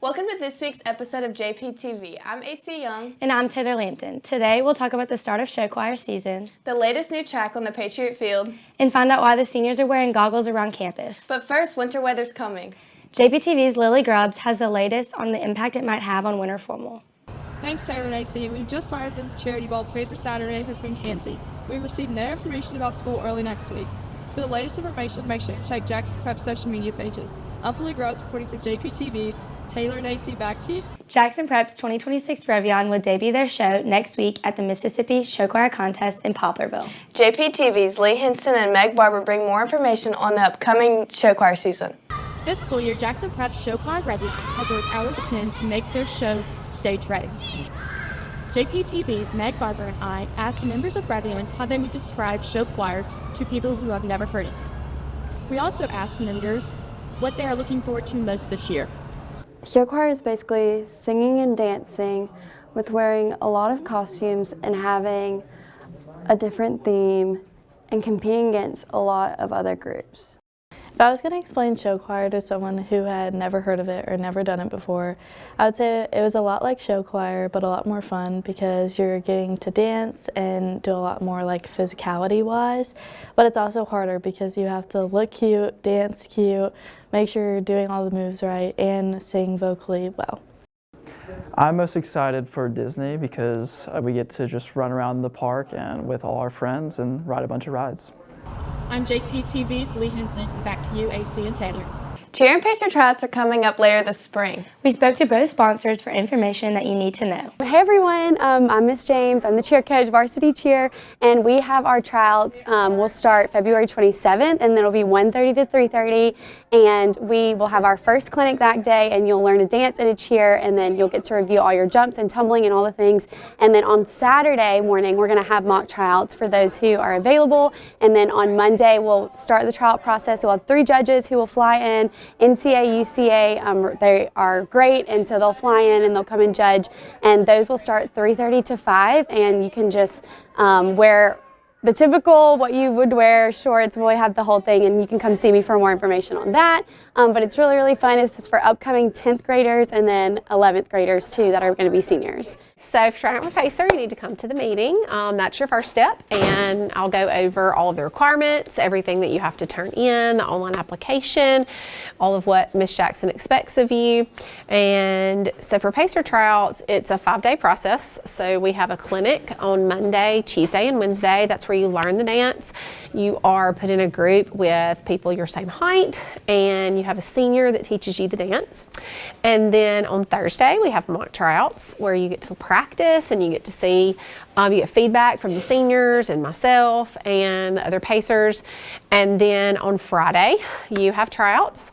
Welcome to this week's episode of JPTV. I'm AC Young. And I'm Taylor Lampton. Today we'll talk about the start of show choir season, The latest new track on the Patriot Field, and find out why the seniors are wearing goggles around campus. But first, winter weather's coming. JPTV's Lily Grubbs has the latest on the impact it might have on winter formal. Thanks, Taylor and AC. We've just learned that the charity ball played for Saturday has been canceled. We received no information about school early next week. For the latest information, make sure to check Jackson Prep's social media pages. I'm Lily Grubbs reporting for JPTV. Taylor and AC, back to you. Jackson Prep's 2026 Revion will debut their show next week at the Mississippi Show Choir Contest in Poplarville. JPTV's Lee Henson and Meg Barber bring more information on the upcoming show choir season. This school year, Jackson Prep's Show Choir Revion has worked hours upon to make their show stage ready. JPTV's Meg Barber and I asked members of Revion how they would describe show choir to people who have never heard it. We also asked members what they are looking forward to most this year. Show choir is basically singing and dancing with wearing a lot of costumes and having a different theme and competing against a lot of other groups. If I was going to explain show choir to someone who had never heard of it or never done it before, I would say it was a lot like show choir, but a lot more fun because you're getting to dance and do a lot more like physicality-wise, but it's also harder because you have to look cute, dance cute, make sure you're doing all the moves right, and sing vocally well. I'm most excited for Disney because we get to just run around the park and with all our friends and ride a bunch of rides. I'm JPTV's Lee Henson. Back to you, AC and Taylor. Cheer and Pacer tryouts are coming up later this spring. We spoke to both sponsors for information that you need to know. Hey everyone, I'm Miss James. I'm the cheer coach, varsity cheer, and we have our tryouts. We'll start February 27th, and then it'll be 1:30 to 3:30, and we will have our first clinic that day, and you'll learn to dance and a cheer, and then you'll get to review all your jumps and tumbling and all the things. And then on Saturday morning, we're going to have mock tryouts for those who are available, and then on Monday, we'll start the tryout process. We'll have 3 judges who will fly in. NCA, UCA, they are great, and so they'll fly in and they'll come and judge, and those will start 3:30 to 5, and you can just wear the typical, what you would wear, shorts. We have the whole thing, and you can come see me for more information on that. But it's really, really fun. It's for upcoming 10th graders and then 11th graders too that are going to be seniors. So if you're trying out with Pacer, you need to come to the meeting. That's your first step, and I'll go over all of the requirements, everything that you have to turn in, the online application, all of what Miss Jackson expects of you. And so for Pacer tryouts, it's a 5-day process. So we have a clinic on Monday, Tuesday, and Wednesday. That's where you learn the dance. You are put in a group with people your same height, and you have a senior that teaches you the dance. And then on Thursday, we have mock tryouts where you get to practice and you get to see, you get feedback from the seniors and myself and the other Pacers. And then on Friday, you have tryouts.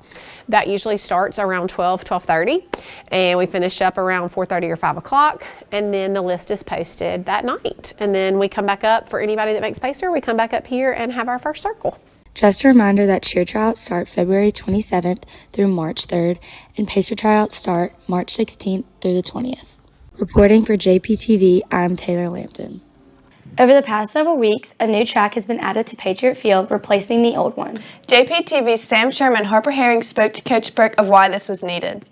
That usually starts around 12:30, and we finish up around 4:30 or 5 o'clock, and then the list is posted that night. And then we come back up for anybody that makes Pacer, we come back up here and have our first circle. Just a reminder that cheer tryouts start February 27th through March 3rd, and Pacer tryouts start March 16th through the 20th. Reporting for JPTV, I'm Taylor Lampton. Over the past several weeks, a new track has been added to Patriot Field, replacing the old one. JPTV's Sam Sherman and Harper Herring spoke to Coach Burke of why this was needed.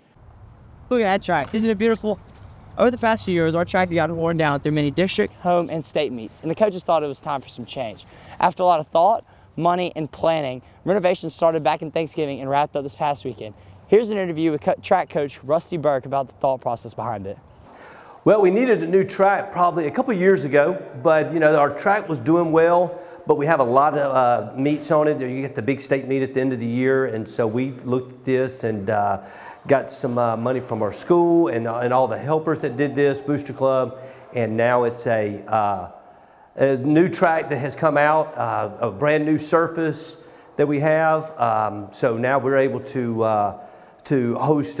Look at that track. Isn't it beautiful? Over the past few years, our track has gotten worn down through many district, home, and state meets, and the coaches thought it was time for some change. After a lot of thought, money, and planning, renovations started back in Thanksgiving and wrapped up this past weekend. Here's an interview with track coach Rusty Burke about the thought process behind it. Well, we needed a new track probably a couple years ago, but our track was doing well, but we have a lot of meets on it. You get the big state meet at the end of the year, and so we looked at this and got some money from our school and all the helpers that did this, Booster Club, and now it's a new track that has come out, a brand new surface that we have. So now we're able to host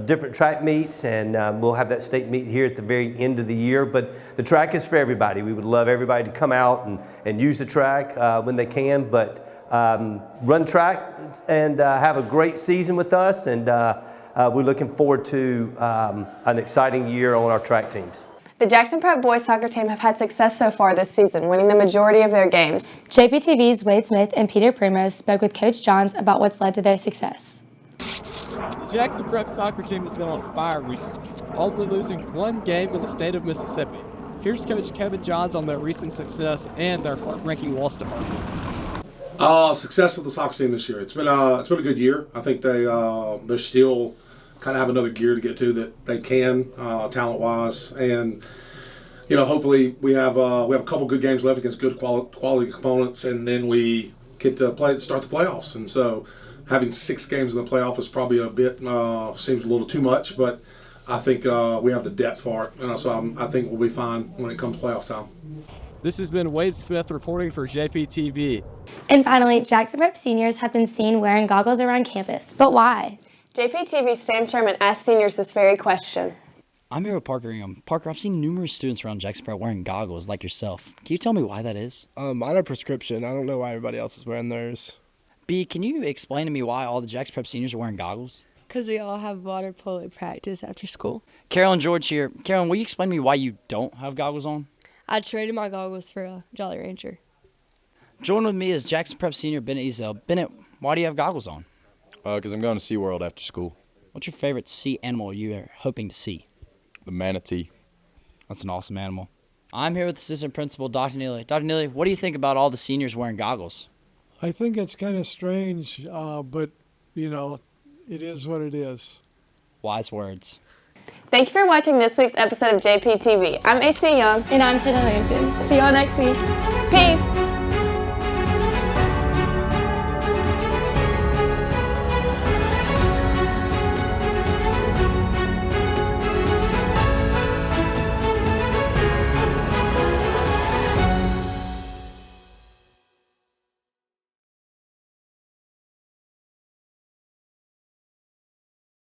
different track meets, and we'll have that state meet here at the very end of the year. But the track is for everybody. We would love everybody to come out and use the track when they can, but run track and have a great season with us, and we're looking forward to an exciting year on our track teams. The Jackson Prep boys soccer team have had success so far this season, winning the majority of their games. JPTV's Wade Smith and Peter Primos spoke with Coach Johns about what's led to their success. The Jackson Prep soccer team has been on fire recently, only losing one game in the state of Mississippi. Here's Coach Kevin Johns on their recent success and their heartbreaking loss to Murphy. Success of the soccer team this year. It's been a good year. I think they're still kind of have another gear to get to that they can talent wise, and hopefully we have a couple good games left against good quality opponents, and then we get to start the playoffs. And so having 6 games in the playoff is probably a bit seems a little too much, but I think we have the depth for it, and so I think we'll be fine when it comes playoff time. This has been Wade Smith reporting for JPTV. And finally, Jackson Prep seniors have been seen wearing goggles around campus. But why? JPTV's Sam Sherman asked seniors this very question. I'm here with Parker Ingham. Parker, I've seen numerous students around Jackson Prep wearing goggles like yourself. Can you tell me why that is? Mine are prescription. I don't know why everybody else is wearing theirs. B, can you explain to me why all the Jackson Prep seniors are wearing goggles? Because we all have water polo practice after school. Carol and George here. Carolyn, will you explain to me why you don't have goggles on? I traded my goggles for a Jolly Rancher. Join with me is Jackson Prep senior Bennett Ezel. Bennett, why do you have goggles on? Because I'm going to SeaWorld after school. What's your favorite sea animal you are hoping to see? The manatee. That's an awesome animal. I'm here with Assistant Principal Dr. Neely. Dr. Neely, what do you think about all the seniors wearing goggles? I think it's kind of strange, but, it is what it is. Wise words. Thank you for watching this week's episode of JPTV. I'm AC Young. And I'm Taylor Lampton. See y'all next week. Peace.